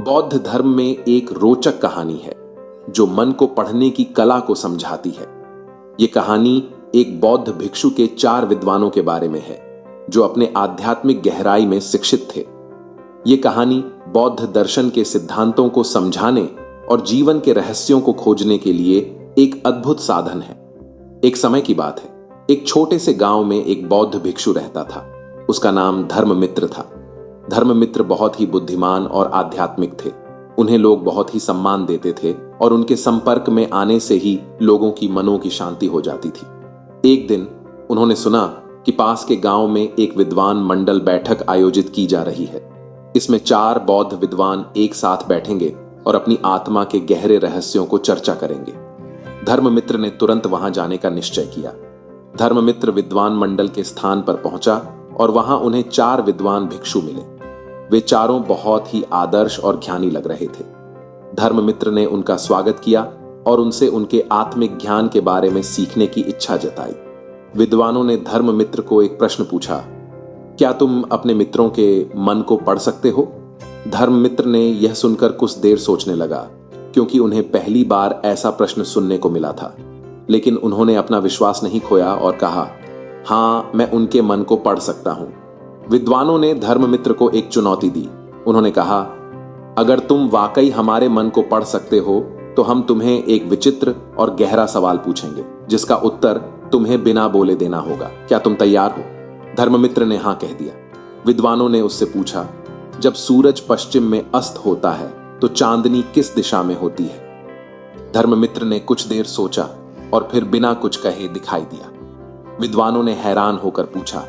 बौद्ध धर्म में एक रोचक कहानी है जो मन को पढ़ने की कला को समझाती है। ये कहानी एक बौद्ध भिक्षु के 4 विद्वानों के बारे में है जो अपने आध्यात्मिक गहराई में शिक्षित थे। ये कहानी बौद्ध दर्शन के सिद्धांतों को समझाने और जीवन के रहस्यों को खोजने के लिए एक अद्भुत साधन है। एक समय की बात है, एक छोटे से गांव में एक बौद्ध भिक्षु रहता था। उसका नाम धर्ममित्र था। धर्ममित्र बहुत ही बुद्धिमान और आध्यात्मिक थे। उन्हें लोग बहुत ही सम्मान देते थे और उनके संपर्क में आने से ही लोगों की मनों की शांति हो जाती थी। एक दिन उन्होंने सुना कि पास के गांव में एक विद्वान मंडल बैठक आयोजित की जा रही है। इसमें 4 बौद्ध विद्वान एक साथ बैठेंगे और अपनी आत्मा के गहरे रहस्यों को चर्चा करेंगे। धर्ममित्र ने तुरंत वहां जाने का निश्चय किया। धर्ममित्र विद्वान मंडल के स्थान पर पहुंचा और वहां उन्हें 4 विद्वान भिक्षु मिले। वे चारों बहुत ही आदर्श और ज्ञानी लग रहे थे। धर्ममित्र ने उनका स्वागत किया और उनसे उनके आत्मिक ज्ञान के बारे में सीखने की इच्छा जताई। विद्वानों ने धर्ममित्र को एक प्रश्न पूछा, क्या तुम अपने मित्रों के मन को पढ़ सकते हो? धर्ममित्र ने यह सुनकर कुछ देर सोचने लगा, क्योंकि उन्हें पहली बार ऐसा प्रश्न सुनने को मिला था। लेकिन उन्होंने अपना विश्वास नहीं खोया और कहा, हाँ, मैं उनके मन को पढ़ सकता हूं। विद्वानों ने धर्ममित्र को एक चुनौती दी। उन्होंने कहा, अगर तुम वाकई हमारे मन को पढ़ सकते हो तो हम तुम्हें एक विचित्र और गहरा सवाल पूछेंगे जिसका उत्तर तुम्हें बिना बोले देना होगा। क्या तुम तैयार हो? धर्ममित्र ने हाँ कह दिया। विद्वानों ने उससे पूछा, जब सूरज पश्चिम में अस्त होता है तो चांदनी किस दिशा में होती है? धर्ममित्र ने कुछ देर सोचा और फिर बिना कुछ कहे दिखाई दिया। विद्वानों ने हैरान होकर पूछा,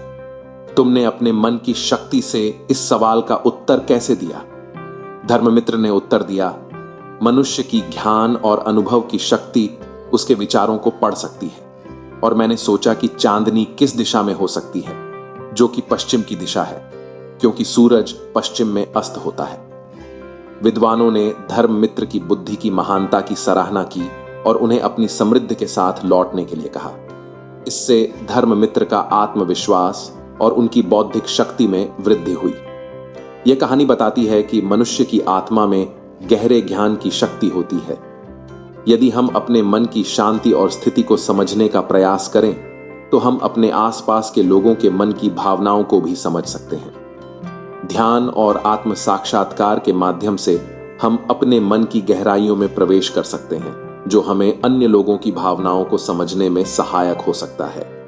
तुमने अपने मन की शक्ति से इस सवाल का उत्तर कैसे दिया? धर्ममित्र ने उत्तर दिया, मनुष्य की ज्ञान और अनुभव की शक्ति उसके विचारों को पढ़ सकती है और मैंने सोचा कि चांदनी किस दिशा में हो सकती है, जो कि पश्चिम की दिशा है, क्योंकि सूरज पश्चिम में अस्त होता है। विद्वानों ने धर्ममित्र की बुद्धि की महानता की सराहना की और उन्हें अपनी समृद्धि के साथ लौटने के लिए कहा। इससे धर्ममित्र का आत्मविश्वास और उनकी बौद्धिक शक्ति में वृद्धि हुई। यह कहानी बताती है कि मनुष्य की आत्मा में गहरे ज्ञान की शक्ति होती है। यदि हम अपने मन की शांति और स्थिति को समझने का प्रयास करें तो हम अपने आसपास के लोगों के मन की भावनाओं को भी समझ सकते हैं। ध्यान और आत्म साक्षात्कार के माध्यम से हम अपने मन की गहराइयों में प्रवेश कर सकते हैं, जो हमें अन्य लोगों की भावनाओं को समझने में सहायक हो सकता है।